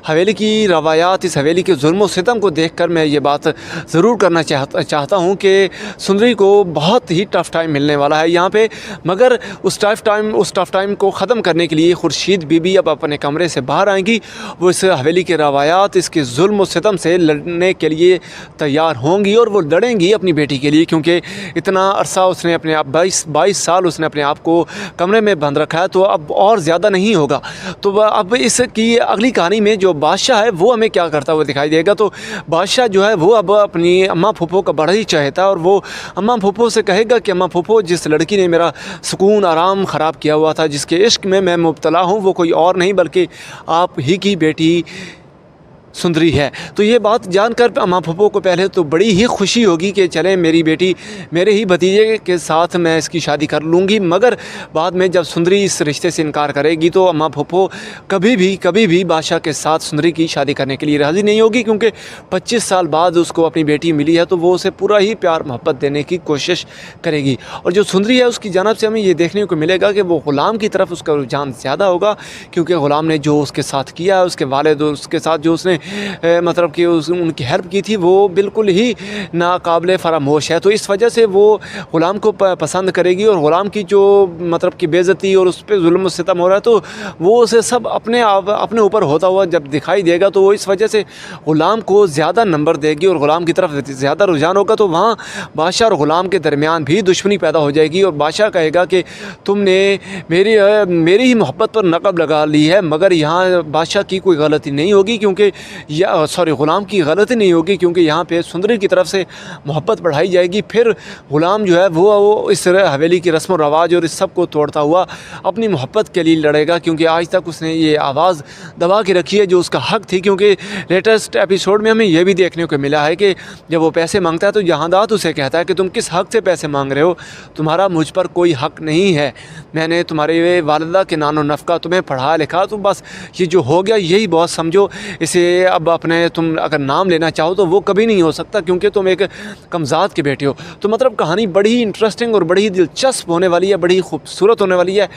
हवेली की रवायात, इस हवेली के जुल्म व सितम को देखकर मैं ये बात ज़रूर करना चाहता हूँ कि सुंदरी को बहुत ही टफ़ टाइम मिलने वाला है यहाँ पे। मगर उस टफ़ टाइम को ख़त्म करने के लिए खुर्शीद बीबी अब अपने कमरे से बाहर आएंगी। वो इस हवेली के रवायात, इसके जुल्म व सितम से लड़ने के लिए तैयार होंगी और वो लड़ेंगी अपनी बेटी के लिए, क्योंकि इतना अरसा उसने अपने आप 22 साल उसने अपने आप को कमरे में बंद रखा है, तो अब और ज़्यादा नहीं होगा। तो अब इसकी अगली कहानी में जो बादशाह है वो हमें क्या करता हुआ दिखाई देगा। तो बादशाह जो है वो अब अपनी अम्मा फूफो का बड़ा ही चाहता है और वो अम्मा फूफो से कहेगा कि अम्मा फूफो, जिस लड़की ने मेरा सुकून आराम ख़राब किया हुआ था, जिसके इश्क में मैं मुब्तला हूँ, वो कोई और नहीं बल्कि आप ही की बेटी सुंदरी है। तो ये बात जानकर अम्मा फूफो को पहले तो बड़ी ही खुशी होगी कि चलें मेरी बेटी, मेरे ही भतीजे के साथ मैं इसकी शादी कर लूँगी। मगर बाद में जब सुंदरी इस रिश्ते से इनकार करेगी तो अम्मा फूफो कभी भी बादशाह के साथ सुंदरी की शादी करने के लिए राज़ी नहीं होगी, क्योंकि 25 साल बाद उसको अपनी बेटी मिली है तो वो उसे पूरा ही प्यार मोहब्बत देने की कोशिश करेगी। और जो सुंदरी है उसकी जानब से हमें ये देखने को मिलेगा कि वो ग़ुलाम की तरफ उसका रुझान ज़्यादा होगा, क्योंकि ग़ुलाम ने जो उसके साथ किया है, उसके वालिद उसके साथ जो उसने मतलब कि उनकी हेल्प की थी, वो बिल्कुल ही नाकाबिले फरामोश है। तो इस वजह से वो ग़ुलाम को पसंद करेगी और ग़ुलाम की जो मतलब कि बेइज्जती और उस पर जुल्म सितम हो रहा है तो वो उसे सब अपने ऊपर होता हुआ जब दिखाई देगा, तो वो इस वजह से ग़ुलाम को ज़्यादा नंबर देगी और ग़ुलाम की तरफ ज़्यादा रुझान होगा। तो वहाँ बादशाह और ग़ुलाम के दरमियान भी दुश्मनी पैदा हो जाएगी और बादशाह कहेगा कि तुमने मेरी ही मोहब्बत पर नक़ब लगा ली है। मगर यहाँ बादशाह की कोई गलती नहीं होगी, क्योंकि ग़ुलाम की गलती नहीं होगी, क्योंकि यहाँ पे सुंदरी की तरफ से मोहब्बत बढ़ाई जाएगी। फिर ग़ुलाम जो है वो इस हवेली की रस्म व रवाज और इस सब को तोड़ता हुआ अपनी मोहब्बत के लिए लड़ेगा, क्योंकि आज तक उसने ये आवाज़ दबा के रखी है जो उसका हक़ थी। क्योंकि लेटेस्ट एपिसोड में हमें यह भी देखने को मिला है कि जब वो पैसे मांगता है तो जहांदात उसे कहता है कि तुम किस हक़ से पैसे मांग रहे हो, तुम्हारा मुझ पर कोई हक़ नहीं है, मैंने तुम्हारे वालिदा के नानो नफ़का तुम्हें पढ़ा लिखा, तो बस ये जो हो गया यही बहुत समझो, इसे अब अपने तुम अगर नाम लेना चाहो तो वो कभी नहीं हो सकता, क्योंकि तुम एक कमज़ात के बेटे हो। तो मतलब कहानी बड़ी ही इंटरेस्टिंग और बड़ी ही दिलचस्प होने वाली है, बड़ी ही खूबसूरत होने वाली है।